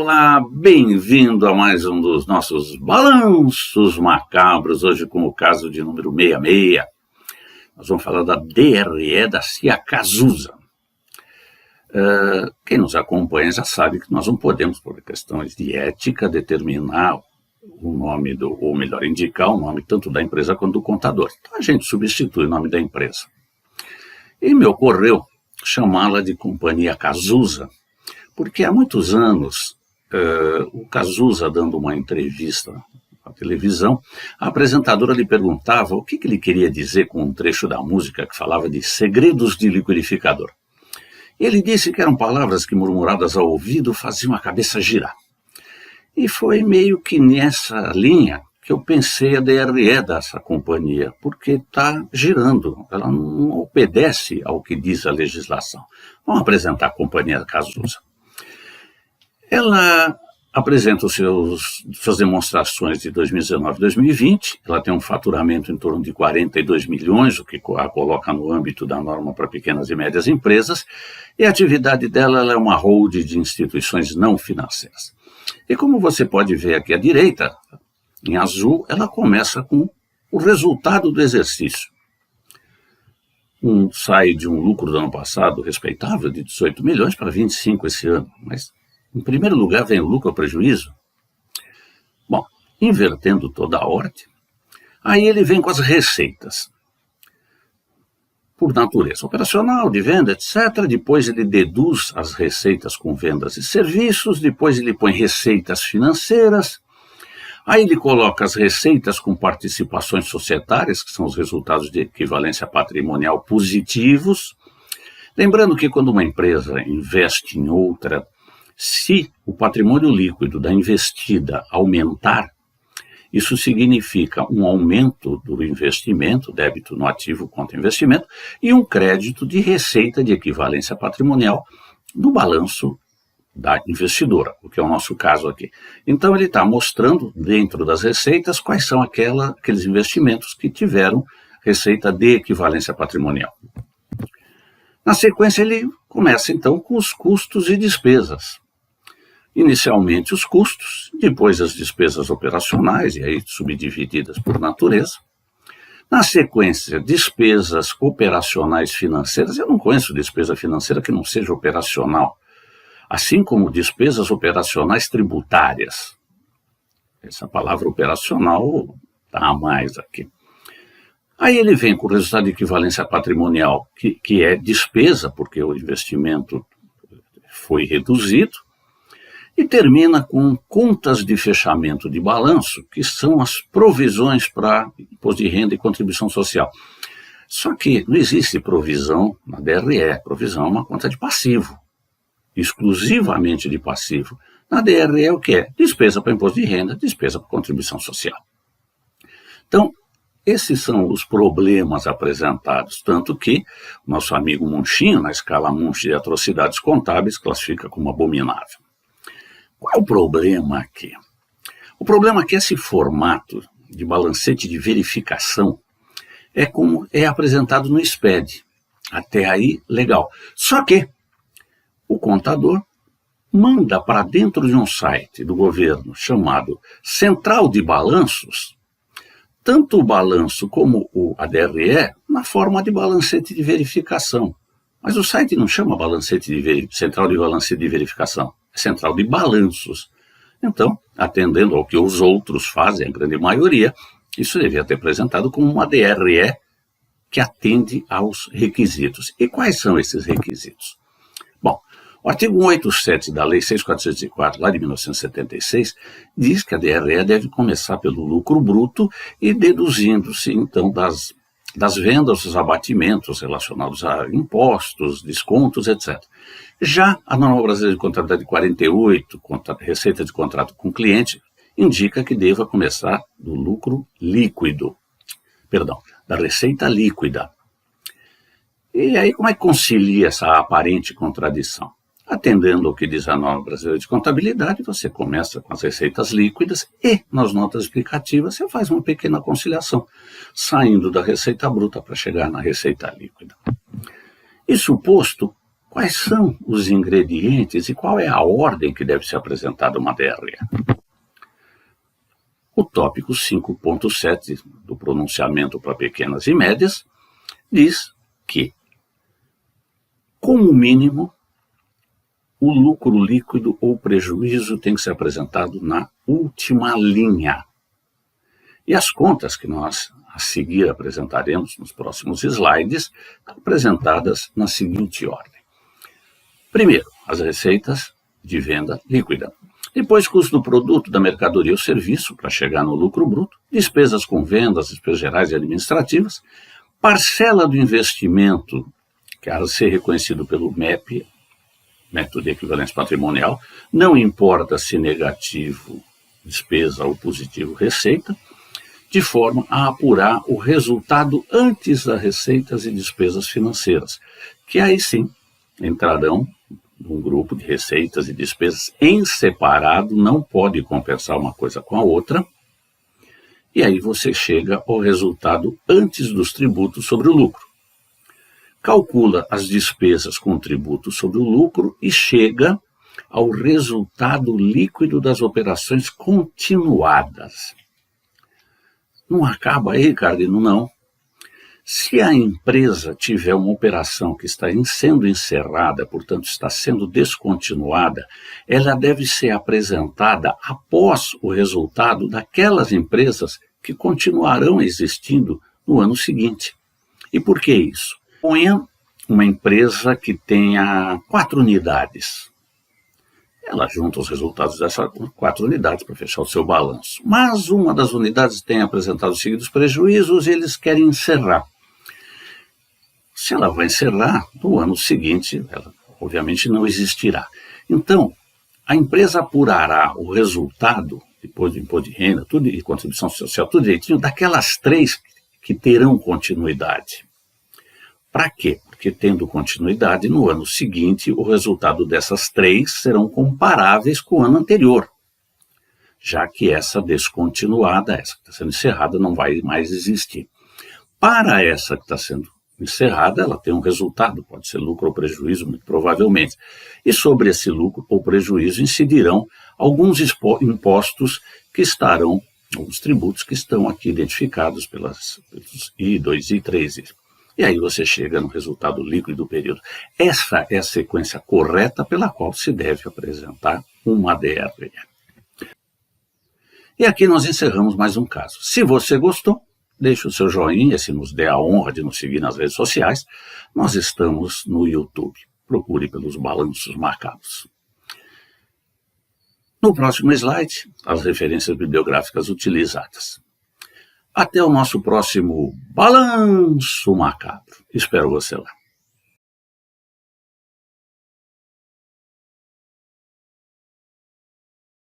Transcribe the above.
Olá, bem-vindo a mais um dos nossos balanços macabros, hoje com o caso de número 66. Nós vamos falar da DRE da CIA Cazuza. Quem nos acompanha já sabe que nós não podemos, por questões de ética, determinar o nome ou melhor, indicar o nome tanto da empresa quanto do contador. Então a gente substitui o nome da empresa. E me ocorreu chamá-la de Companhia Cazuza, porque há muitos anos, o Cazuza, dando uma entrevista na televisão, a apresentadora lhe perguntava o que ele queria dizer com um trecho da música que falava de segredos de liquidificador. Ele disse que eram palavras que, murmuradas ao ouvido, faziam a cabeça girar. E foi meio que nessa linha que eu pensei a DRE dessa companhia, porque está girando, ela não obedece ao que diz a legislação. Vamos apresentar a Companhia Cazuza. Ela apresenta suas demonstrações de 2019 e 2020, ela tem um faturamento em torno de 42 milhões, o que a coloca no âmbito da norma para pequenas e médias empresas, e a atividade dela ela é uma holding de instituições não financeiras. E como você pode ver aqui à direita, em azul, ela começa com o resultado do exercício. Sai de um lucro do ano passado respeitável de 18 milhões para 25 esse ano, mas em primeiro lugar vem o lucro ao prejuízo. Bom, invertendo toda a ordem, aí ele vem com as receitas. Por natureza operacional, de venda, etc. Depois ele deduz as receitas com vendas e serviços, depois ele põe receitas financeiras, aí ele coloca as receitas com participações societárias, que são os resultados de equivalência patrimonial positivos. Lembrando que quando uma empresa investe em outra, se o patrimônio líquido da investida aumentar, isso significa um aumento do investimento, débito no ativo contra investimento, e um crédito de receita de equivalência patrimonial no balanço da investidora, o que é o nosso caso aqui. Então ele está mostrando dentro das receitas quais são aqueles investimentos que tiveram receita de equivalência patrimonial. Na sequência ele começa então com os custos e despesas. Inicialmente os custos, depois as despesas operacionais, e aí subdivididas por natureza. Na sequência, despesas operacionais financeiras. Eu não conheço despesa financeira que não seja operacional. Assim como despesas operacionais tributárias. Essa palavra operacional está a mais aqui. Aí ele vem com o resultado de equivalência patrimonial, que é despesa, porque o investimento foi reduzido, e termina com contas de fechamento de balanço, que são as provisões para imposto de renda e contribuição social. Só que não existe provisão na DRE, provisão é uma conta de passivo. Exclusivamente de passivo. Na DRE é o que é? Despesa para imposto de renda, despesa para contribuição social. Então, esses são os problemas apresentados, tanto que o nosso amigo Munchinho, na escala Munch de atrocidades contábeis, classifica como abominável. Qual é o problema aqui? O problema é que esse formato de balancete de verificação é como é apresentado no SPED. Até aí, legal. Só que o contador manda para dentro de um site do governo chamado Central de Balanços, tanto o balanço como a DRE na forma de balancete de verificação. Mas o site não chama Central de Balancete de Verificação, é Central de Balanços. Então, atendendo ao que os outros fazem, a grande maioria, isso devia ter apresentado como uma DRE que atende aos requisitos. E quais são esses requisitos? Bom, o artigo 187 da Lei 6.404, lá de 1976, diz que a DRE deve começar pelo lucro bruto e deduzindo-se, então, das vendas, os abatimentos relacionados a impostos, descontos, etc. Já a norma brasileira de contabilidade 48, receita de contrato com cliente, indica que deva começar do lucro líquido, da receita líquida. E aí como é que concilia essa aparente contradição? Atendendo ao que diz a norma brasileira de contabilidade, você começa com as receitas líquidas e, nas notas explicativas, você faz uma pequena conciliação, saindo da receita bruta para chegar na receita líquida. Isso posto, quais são os ingredientes e qual é a ordem que deve ser apresentada uma DRE. O tópico 5.7 do pronunciamento para pequenas e médias diz que, como mínimo, o lucro líquido ou prejuízo tem que ser apresentado na última linha. E as contas que nós a seguir apresentaremos nos próximos slides, apresentadas na seguinte ordem. Primeiro, as receitas de venda líquida. Depois, custo do produto, da mercadoria ou serviço, para chegar no lucro bruto, despesas com vendas, despesas gerais e administrativas, parcela do investimento, que há de ser reconhecido pelo MEP, método de equivalência patrimonial, não importa se negativo despesa ou positivo receita, de forma a apurar o resultado antes das receitas e despesas financeiras, que aí sim entrarão num grupo de receitas e despesas em separado, não pode compensar uma coisa com a outra, e aí você chega ao resultado antes dos tributos sobre o lucro. Calcula as despesas com tributos sobre o lucro e chega ao resultado líquido das operações continuadas. Não acaba aí, Cardino, não. Se a empresa tiver uma operação que está sendo encerrada, portanto está sendo descontinuada, ela deve ser apresentada após o resultado daquelas empresas que continuarão existindo no ano seguinte. E por que isso? Ponha uma empresa que tenha 4 unidades. Ela junta os resultados dessas 4 unidades para fechar o seu balanço. Mas uma das unidades tem apresentado os seguintes prejuízos e eles querem encerrar. Se ela vai encerrar, no ano seguinte, ela obviamente não existirá. Então, a empresa apurará o resultado, depois do imposto de renda, tudo e contribuição social, tudo direitinho, daquelas 3 que terão continuidade. Para quê? Porque tendo continuidade, no ano seguinte, o resultado dessas 3 serão comparáveis com o ano anterior, já que essa descontinuada, essa que está sendo encerrada, não vai mais existir. Para essa que está sendo encerrada, ela tem um resultado, pode ser lucro ou prejuízo, muito provavelmente. E sobre esse lucro ou prejuízo incidirão alguns impostos que estarão, alguns tributos que estão aqui identificados pelos I2 e 3. E aí você chega no resultado líquido do período. Essa é a sequência correta pela qual se deve apresentar uma DRE. E aqui nós encerramos mais um caso. Se você gostou, deixe o seu joinha, se nos der a honra de nos seguir nas redes sociais. Nós estamos no YouTube. Procure pelos balanços macabros. No próximo slide, as referências bibliográficas utilizadas. Até o nosso próximo Balanço Macabro. Espero você lá.